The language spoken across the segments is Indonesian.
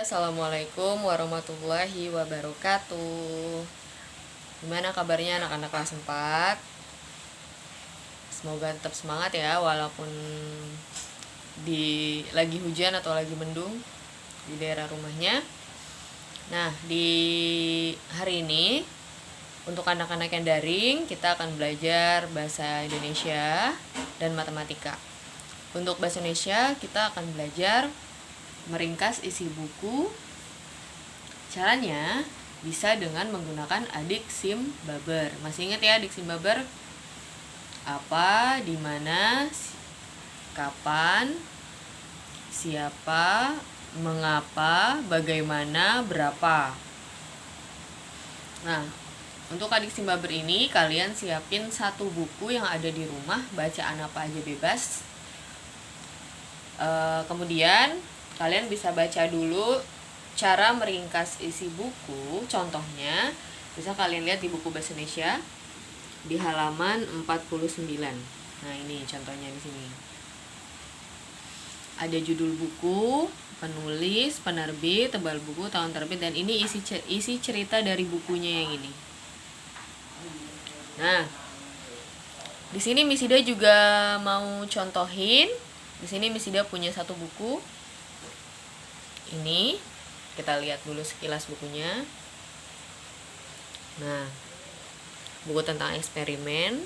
Assalamualaikum warahmatullahi wabarakatuh. Gimana kabarnya anak-anak kelas 4? Semoga tetap semangat ya, walaupun lagi hujan atau lagi mendung di daerah rumahnya. Nah, di hari ini untuk anak-anak yang daring, kita akan belajar bahasa Indonesia dan matematika. Untuk bahasa Indonesia, kita akan belajar meringkas isi buku. Caranya bisa dengan menggunakan adik sim baber. Masih ingat ya adik sim baber? Apa, di mana, kapan, siapa, mengapa, bagaimana, berapa. Nah, untuk adik sim baber ini kalian siapin satu buku yang ada di rumah, bacaan apa aja bebas. Kemudian kalian bisa baca dulu cara meringkas isi buku. Contohnya bisa kalian lihat di buku bahasa Indonesia di halaman 49. Nah, ini contohnya di sini. Ada judul buku, penulis, penerbit, tebal buku, tahun terbit, dan ini isi cerita dari bukunya yang ini. Nah, di sini Miss Ida juga mau contohin. Di sini Miss Ida punya satu buku. Ini kita lihat dulu sekilas bukunya. Nah, buku tentang eksperimen.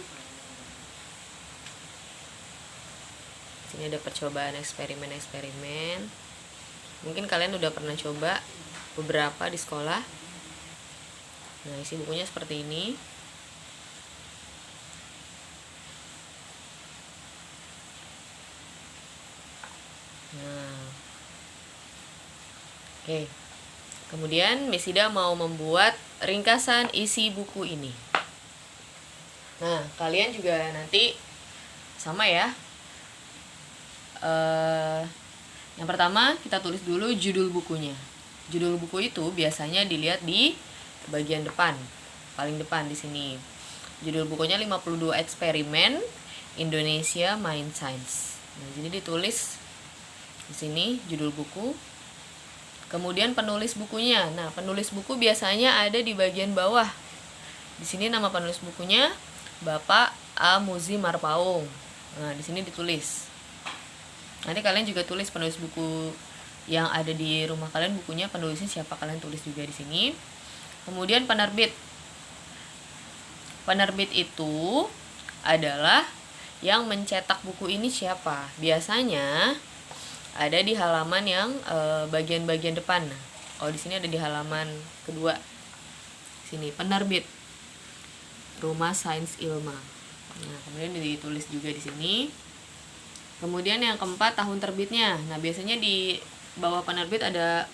Sini ada percobaan eksperimen. Mungkin kalian udah pernah coba beberapa di sekolah. Nah, isi bukunya seperti ini. Nah, oke. Kemudian Miss Ida mau membuat ringkasan isi buku ini. Nah, kalian juga nanti sama ya. Yang pertama kita tulis dulu judul bukunya. Judul buku itu biasanya dilihat di bagian depan, paling depan di sini. Judul bukunya 52 eksperimen Indonesia Mind Science. Nah, jadi ditulis di sini judul buku. Kemudian penulis bukunya. Nah, penulis buku biasanya ada di bagian bawah. Di sini nama penulis bukunya Bapak A. Muzi Marpaung. Nah, di sini ditulis. Nanti kalian juga tulis penulis buku yang ada di rumah kalian, bukunya penulisnya siapa, kalian tulis juga di sini. Kemudian penerbit. Penerbit itu adalah yang mencetak buku ini siapa. Biasanya ada di halaman yang bagian-bagian depan. Nah, kalau di sini ada di halaman kedua. Sini penerbit Rumah Sains Ilma. Nah, kemudian ditulis juga di sini. Kemudian yang keempat, tahun terbitnya. Nah, biasanya di bawah penerbit ada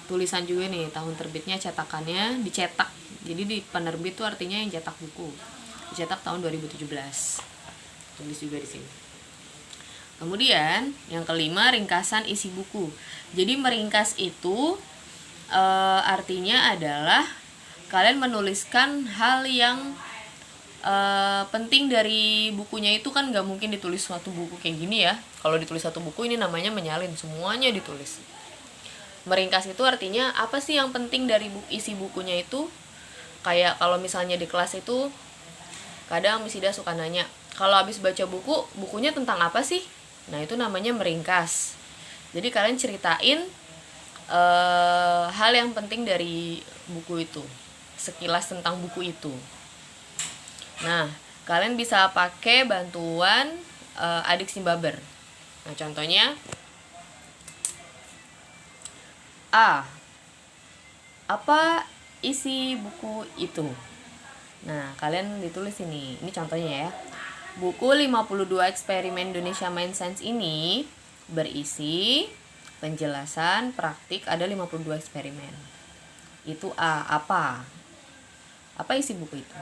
tulisan juga nih, tahun terbitnya, cetakannya dicetak. Jadi di penerbit itu artinya yang cetak buku. Dicetak tahun 2017. Tulis juga di sini. Kemudian yang kelima, ringkasan isi buku. Jadi meringkas itu artinya adalah kalian menuliskan hal yang penting dari bukunya. Itu kan gak mungkin ditulis suatu buku kayak gini ya. Kalau ditulis satu buku ini namanya menyalin, semuanya ditulis. Meringkas itu artinya apa sih yang penting dari isi bukunya itu. Kayak kalau misalnya di kelas itu kadang Miss Ida suka nanya, kalau habis baca buku, bukunya tentang apa sih? Nah, itu namanya meringkas. Jadi kalian ceritain hal yang penting dari buku itu, sekilas tentang buku itu. Nah, kalian bisa pakai bantuan adik sim baber. Nah, contohnya A. Apa isi buku itu? Nah, kalian ditulis ini. Ini contohnya ya. Buku 52 eksperimen Indonesia Mind Science ini berisi penjelasan praktik, ada 52 eksperimen. Itu A. Apa? Apa isi buku itu?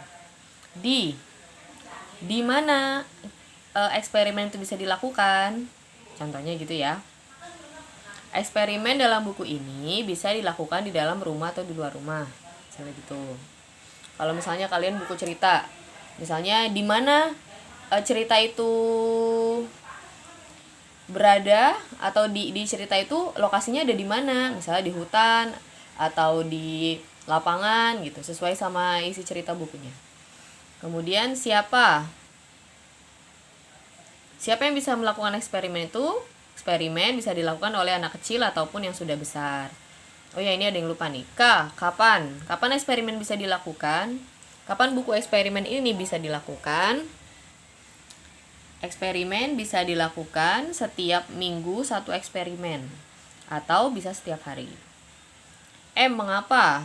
Di mana eksperimen itu bisa dilakukan? Contohnya gitu ya. Eksperimen dalam buku ini bisa dilakukan di dalam rumah atau di luar rumah. Misalnya gitu. Kalau misalnya kalian buku cerita, misalnya di mana cerita itu berada atau di cerita itu lokasinya ada di mana, misalnya di hutan atau di lapangan gitu, sesuai sama isi cerita bukunya. Kemudian siapa yang bisa melakukan eksperimen itu? Eksperimen bisa dilakukan oleh anak kecil ataupun yang sudah besar. Oh ya, ini ada yang lupa nih. Kapan eksperimen bisa dilakukan? Kapan buku eksperimen ini bisa dilakukan? Eksperimen bisa dilakukan setiap minggu 1 eksperimen atau bisa setiap hari. Mengapa?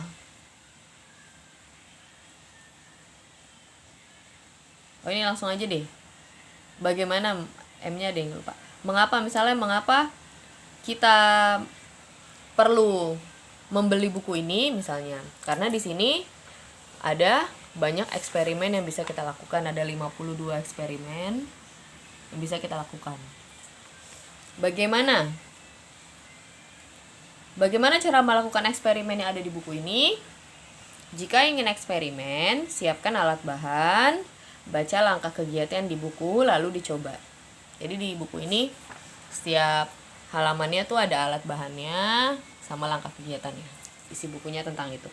Oh, ini langsung aja deh. Bagaimana? M-nya ada yang lupa. Mengapa? Misalnya mengapa kita perlu membeli buku ini misalnya? Karena di sini ada banyak eksperimen yang bisa kita lakukan, ada 52 eksperimen yang bisa kita lakukan. Bagaimana cara melakukan eksperimen yang ada di buku ini? Jika ingin eksperimen, siapkan alat bahan, baca langkah kegiatan di buku, lalu dicoba. Jadi di buku ini setiap halamannya tuh ada alat bahannya sama langkah kegiatannya. Isi bukunya tentang itu.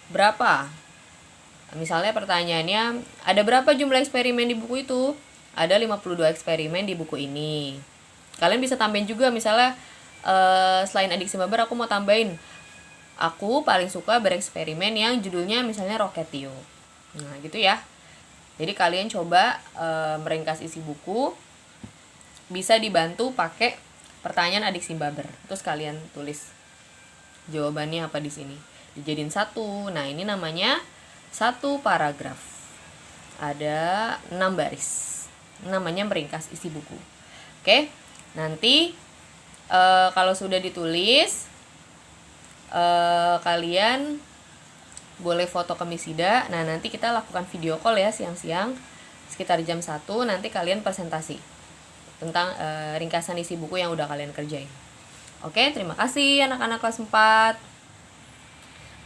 Berapa? Misalnya pertanyaannya, ada berapa jumlah eksperimen di buku itu? Ada 52 eksperimen di buku ini. Kalian bisa tambahin juga, misalnya selain Adik Si Baber, aku mau tambahin, aku paling suka bereksperimen yang judulnya misalnya Roketio. Nah gitu ya. Jadi kalian coba meringkas isi buku, bisa dibantu pakai pertanyaan Adik Si Baber. Terus kalian tulis jawabannya apa di sini. Dijadiin 1. Nah ini namanya 1 paragraf. Ada 6 baris. Namanya meringkas isi buku. Oke. Nanti kalau sudah ditulis, kalian boleh foto ke Misida. Nah nanti kita lakukan video call ya siang-siang sekitar jam 1. Nanti kalian presentasi tentang ringkasan isi buku yang udah kalian kerjain. Oke, terima kasih anak-anak kelas 4.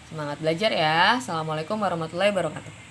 Semangat belajar ya. Assalamualaikum warahmatullahi wabarakatuh.